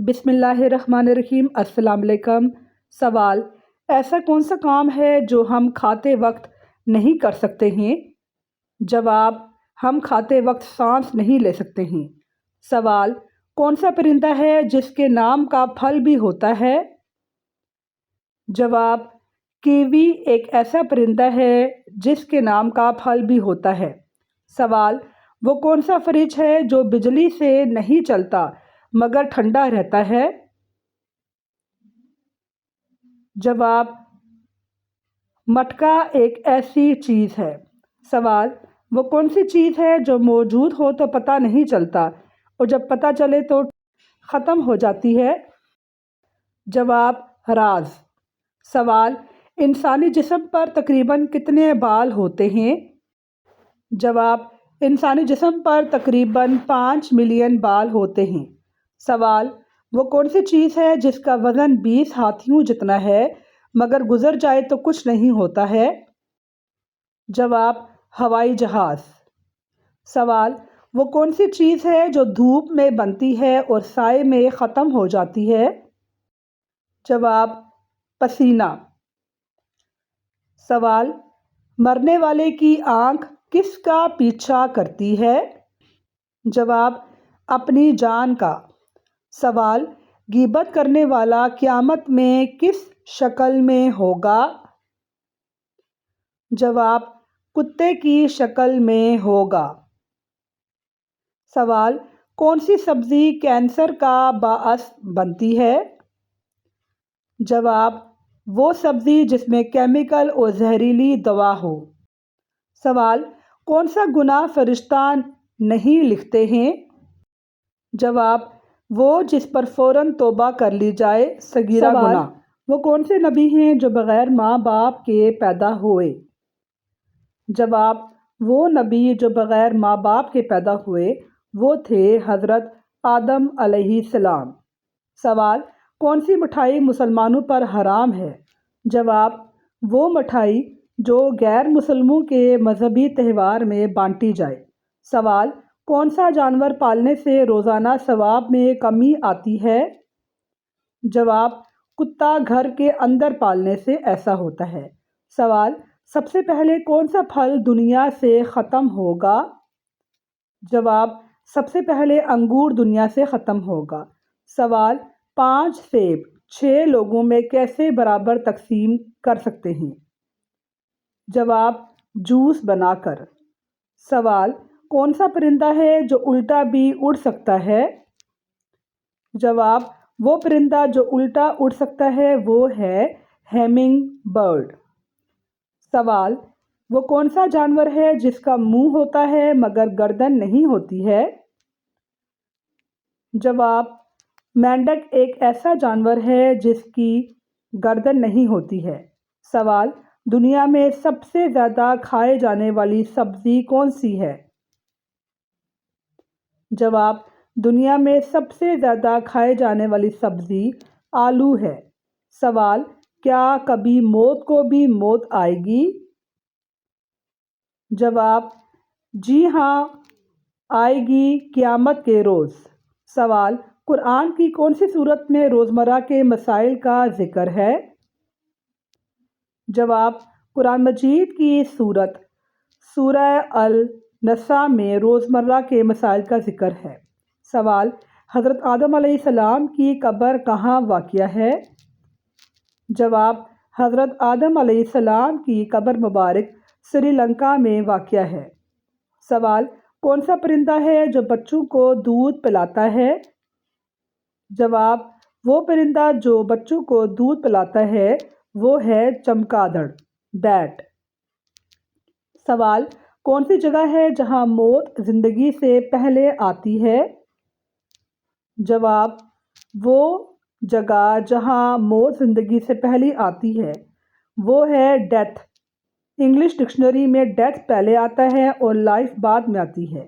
بسم اللہ الرحمن الرحیم۔ السلام علیکم۔ سوال: ایسا کون سا کام ہے جو ہم کھاتے وقت نہیں کر سکتے ہیں؟ جواب: ہم کھاتے وقت سانس نہیں لے سکتے ہیں۔ سوال: کون سا پرندہ ہے جس کے نام کا پھل بھی ہوتا ہے؟ جواب: کیوی ایک ایسا پرندہ ہے جس کے نام کا پھل بھی ہوتا ہے۔ سوال: وہ کون سا فریج ہے جو بجلی سے نہیں چلتا مگر ٹھنڈا رہتا ہے؟ جواب: مٹکا ایک ایسی چیز ہے۔ سوال: وہ کون سی چیز ہے جو موجود ہو تو پتہ نہیں چلتا اور جب پتہ چلے تو ختم ہو جاتی ہے؟ جواب: راز۔ سوال: انسانی جسم پر تقریباً کتنے بال ہوتے ہیں؟ جواب: انسانی جسم پر تقریباً 5 ملین بال ہوتے ہیں۔ سوال: وہ کون سی چیز ہے جس کا وزن 20 ہاتھیوں جتنا ہے مگر گزر جائے تو کچھ نہیں ہوتا ہے؟ جواب: ہوائی جہاز۔ سوال: وہ کون سی چیز ہے جو دھوپ میں بنتی ہے اور سائے میں ختم ہو جاتی ہے؟ جواب: پسینہ۔ سوال: مرنے والے کی آنکھ کس کا پیچھا کرتی ہے؟ جواب: اپنی جان کا۔ سوال: غیبت کرنے والا قیامت میں کس شکل میں ہوگا؟ جواب: کتے کی شکل میں ہوگا۔ سوال: کون سی سبزی کینسر کا باعث بنتی ہے؟ جواب: وہ سبزی جس میں کیمیکل اور زہریلی دوا ہو۔ سوال: کون سا گناہ فرشتہ نہیں لکھتے ہیں؟ جواب: وہ جس پر فوراً توبہ کر لی جائے، صغیرہ گناہ۔ وہ کون سے نبی ہیں جو بغیر ماں باپ کے پیدا ہوئے؟ جواب: وہ نبی جو بغیر ماں باپ کے پیدا ہوئے وہ تھے حضرت آدم علیہ السلام۔ سوال: کون سی مٹھائی مسلمانوں پر حرام ہے؟ جواب: وہ مٹھائی جو غیر مسلموں کے مذہبی تہوار میں بانٹی جائے۔ سوال: کون سا جانور پالنے سے روزانہ ثواب میں کمی آتی ہے؟ جواب: کتا گھر کے اندر پالنے سے ایسا ہوتا ہے۔ سوال: سب سے پہلے کون سا پھل دنیا سے ختم ہوگا؟ جواب: سب سے پہلے انگور دنیا سے ختم ہوگا۔ سوال: 5 سیب 6 لوگوں میں کیسے برابر تقسیم کر سکتے ہیں؟ جواب: جوس بنا کر۔ سوال: کون سا پرندہ ہے جو الٹا بھی اڑ سکتا ہے؟ جواب: وہ پرندہ جو الٹا اڑ سکتا ہے وہ ہے ہیمنگ برڈ۔ سوال: وہ کون سا جانور ہے جس کا منہ ہوتا ہے مگر گردن نہیں ہوتی ہے؟ جواب: مینڈک ایک ایسا جانور ہے جس کی گردن نہیں ہوتی ہے۔ سوال: دنیا میں سب سے زیادہ کھائے جانے والی سبزی کون سی ہے؟ جواب: دنیا میں سب سے زیادہ کھائے جانے والی سبزی آلو ہے۔ سوال: کیا کبھی موت کو بھی موت آئے گی؟ جواب: جی ہاں، آئے گی، قیامت کے روز۔ سوال: قرآن کی کون سی سورت میں روزمرہ کے مسائل کا ذکر ہے؟ جواب: قرآن مجید کی سورہ النساء میں روزمرہ کے مسائل کا ذکر ہے۔ سوال: حضرت آدم علیہ السلام کی قبر کہاں واقع ہے؟ جواب: حضرت آدم علیہ السلام کی قبر مبارک سری لنکا میں واقع ہے۔ سوال: کون سا پرندہ ہے جو بچوں کو دودھ پلاتا ہے؟ جواب: وہ پرندہ جو بچوں کو دودھ پلاتا ہے وہ ہے چمگادڑ، بیٹ۔ سوال: کون سی جگہ ہے جہاں موت زندگی سے پہلے آتی ہے؟ جواب: وہ جگہ جہاں موت زندگی سے پہلے آتی ہے وہ ہے ڈیتھ۔ انگلش ڈکشنری میں ڈیتھ پہلے آتا ہے اور لائف بعد میں آتی ہے۔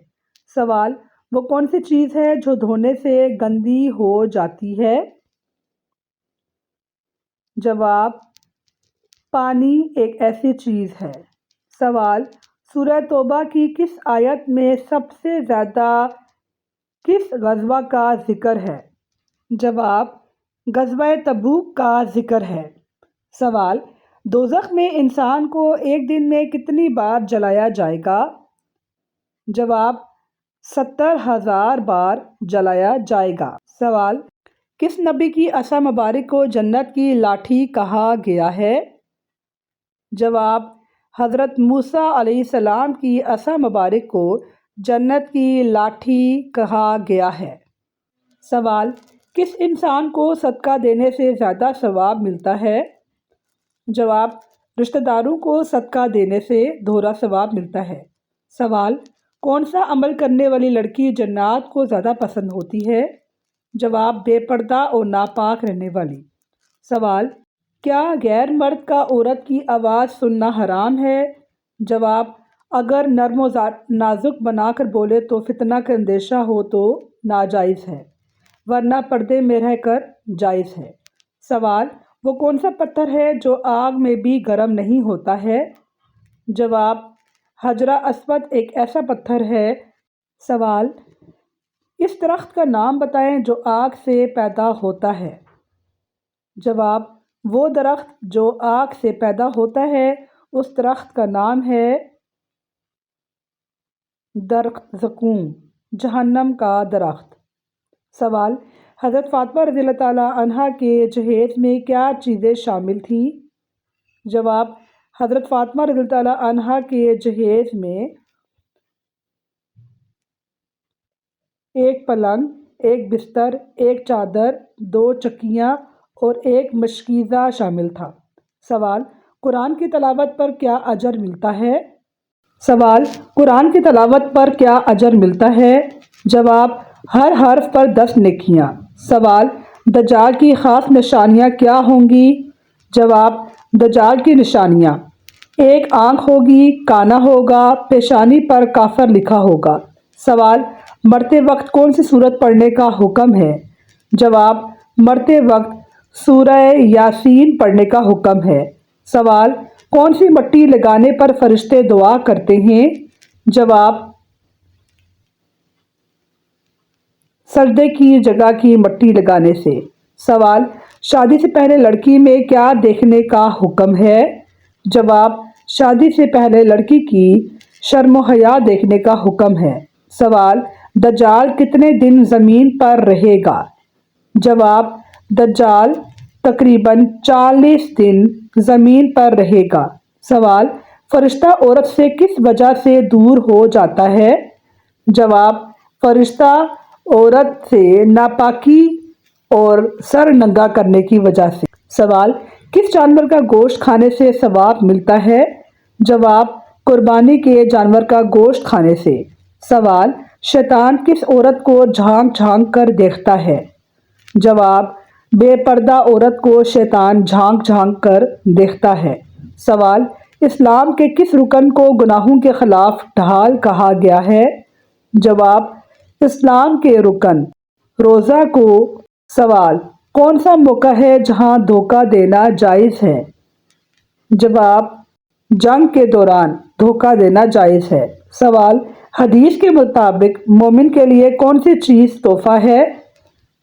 سوال: وہ کون سی چیز ہے جو دھونے سے گندی ہو جاتی ہے؟ جواب: پانی ایک ایسی چیز ہے۔ سوال: سورہ توبہ کی کس آیت میں سب سے زیادہ کس غزوہ کا ذکر ہے؟ جواب غزوہ تبوک کا ذکر ہے۔ سوال دوزخ میں انسان کو ایک دن میں کتنی بار جلایا جائے گا؟ جواب 70,000 بار جلایا جائے گا۔ سوال کس نبی کی عصا مبارک کو جنت کی لاٹھی کہا گیا ہے؟ جواب حضرت موسیٰ علیہ السلام کی عصا مبارک کو جنت کی لاٹھی کہا گیا ہے۔ سوال کس انسان کو صدقہ دینے سے زیادہ ثواب ملتا ہے؟ جواب رشتہ داروں کو صدقہ دینے سے دوہرا ثواب ملتا ہے۔ سوال کون سا عمل کرنے والی لڑکی جنات کو زیادہ پسند ہوتی ہے؟ جواب بے پردہ اور ناپاک رہنے والی۔ سوال کیا غیر مرد کا عورت کی آواز سننا حرام ہے؟ جواب اگر نرم و نازک بنا کر بولے تو فتنہ کا اندیشہ ہو تو ناجائز ہے، ورنہ پردے میں رہ کر جائز ہے۔ سوال وہ کون سا پتھر ہے جو آگ میں بھی گرم نہیں ہوتا ہے؟ جواب حجرہ اسود ایک ایسا پتھر ہے۔ سوال اس درخت کا نام بتائیں جو آگ سے پیدا ہوتا ہے۔ جواب وہ درخت جو آگ سے پیدا ہوتا ہے اس درخت کا نام ہے درخت زقوم، جہنم کا درخت۔ سوال حضرت فاطمہ رضی اللہ تعالیٰ عنہا کے جہیز میں کیا چیزیں شامل تھیں؟ جواب حضرت فاطمہ رضی اللہ تعالیٰ عنہا کے جہیز میں ایک پلنگ، ایک بستر، ایک چادر، 2 چکیاں اور ایک مشکیزہ شامل تھا۔ سوال قرآن کی تلاوت پر کیا اجر ملتا ہے؟ سوال قرآن کی تلاوت پر کیا اجر ملتا ہے؟ جواب ہر حرف پر 10 نیکیاں۔ سوال دجال کی خاص نشانیاں کیا ہوں گی؟ جواب دجال کی نشانیاں: 1 آنکھ ہوگی، کانا ہوگا، پیشانی پر کافر لکھا ہوگا۔ سوال مرتے وقت کون سی سورت پڑھنے کا حکم ہے؟ جواب مرتے وقت سورہ یاسین پڑھنے کا حکم ہے۔ سوال کون سی مٹی لگانے پر فرشتے دعا کرتے ہیں؟ جواب سجدے کی جگہ کی مٹی لگانے سے۔ سوال شادی سے پہلے لڑکی میں کیا دیکھنے کا حکم ہے؟ جواب شادی سے پہلے لڑکی کی شرم و حیا دیکھنے کا حکم ہے۔ سوال دجال کتنے دن زمین پر رہے گا؟ جواب دجال تقریباً 40 دن زمین پر رہے گا۔ سوال فرشتہ عورت سے کس وجہ سے دور ہو جاتا ہے؟ جواب فرشتہ عورت سے ناپاکی اور سر ننگا کرنے کی وجہ سے۔ سوال کس جانور کا گوشت کھانے سے ثواب ملتا ہے؟ جواب قربانی کے جانور کا گوشت کھانے سے۔ سوال شیطان کس عورت کو جھانک جھانک کر دیکھتا ہے؟ جواب بے پردہ عورت کو شیطان جھانک جھانک کر دیکھتا ہے۔ سوال اسلام کے کس رکن کو گناہوں کے خلاف ڈھال کہا گیا ہے؟ جواب اسلام کے رکن روزہ کو۔ سوال کون سا موقع ہے جہاں دھوکہ دینا جائز ہے؟ جواب جنگ کے دوران دھوکہ دینا جائز ہے۔ سوال حدیث کے مطابق مومن کے لیے کون سی چیز تحفہ ہے؟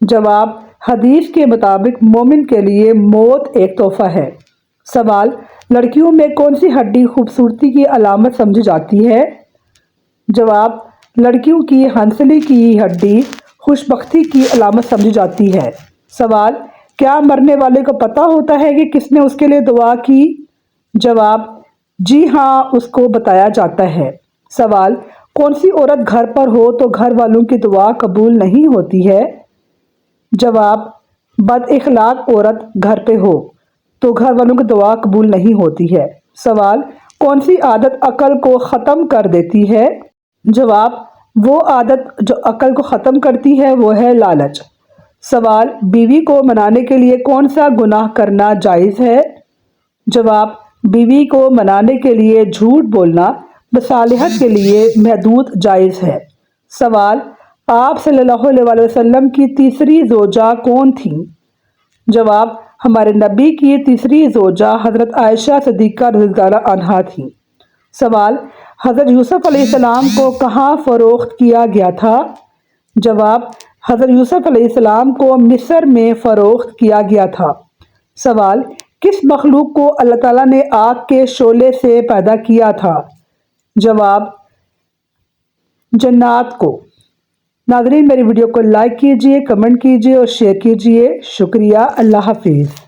جواب حدیث کے مطابق مومن کے لیے موت ایک تحفہ ہے۔ سوال لڑکیوں میں کون سی ہڈی خوبصورتی کی علامت سمجھی جاتی ہے؟ جواب لڑکیوں کی ہنسلی کی ہڈی خوشبختی کی علامت سمجھی جاتی ہے۔ سوال کیا مرنے والے کو پتہ ہوتا ہے کہ کس نے اس کے لیے دعا کی؟ جواب جی ہاں، اس کو بتایا جاتا ہے۔ سوال کون سی عورت گھر پر ہو تو گھر والوں کی دعا قبول نہیں ہوتی ہے؟ جواب بد اخلاق عورت گھر پہ ہو تو گھر والوں کی دعا قبول نہیں ہوتی ہے۔ سوال کون سی عادت عقل کو ختم کر دیتی ہے؟ جواب وہ عادت جو عقل کو ختم کرتی ہے وہ ہے لالچ۔ سوال بیوی کو منانے کے لیے کون سا گناہ کرنا جائز ہے؟ جواب بیوی کو منانے کے لیے جھوٹ بولنا مصالحت کے لیے محدود جائز ہے۔ سوال آپ صلی اللہ علیہ وسلم کی تیسری زوجہ کون تھیں؟ جواب ہمارے نبی کی تیسری زوجہ حضرت عائشہ صدیقہ رضی اللہ عنہا تھیں۔ سوال حضرت یوسف علیہ السلام کو کہاں فروخت کیا گیا تھا؟ جواب حضرت یوسف علیہ السلام کو مصر میں فروخت کیا گیا تھا؟ سوال: کس مخلوق کو اللہ تعالیٰ نے آگ کے شعلے سے پیدا کیا تھا؟ جواب: جنات کو۔ ناظرین، میری ویڈیو کو لائک کیجئے، کمنٹ کیجئے اور شیئر کیجئے۔ شکریہ۔ اللہ حافظ۔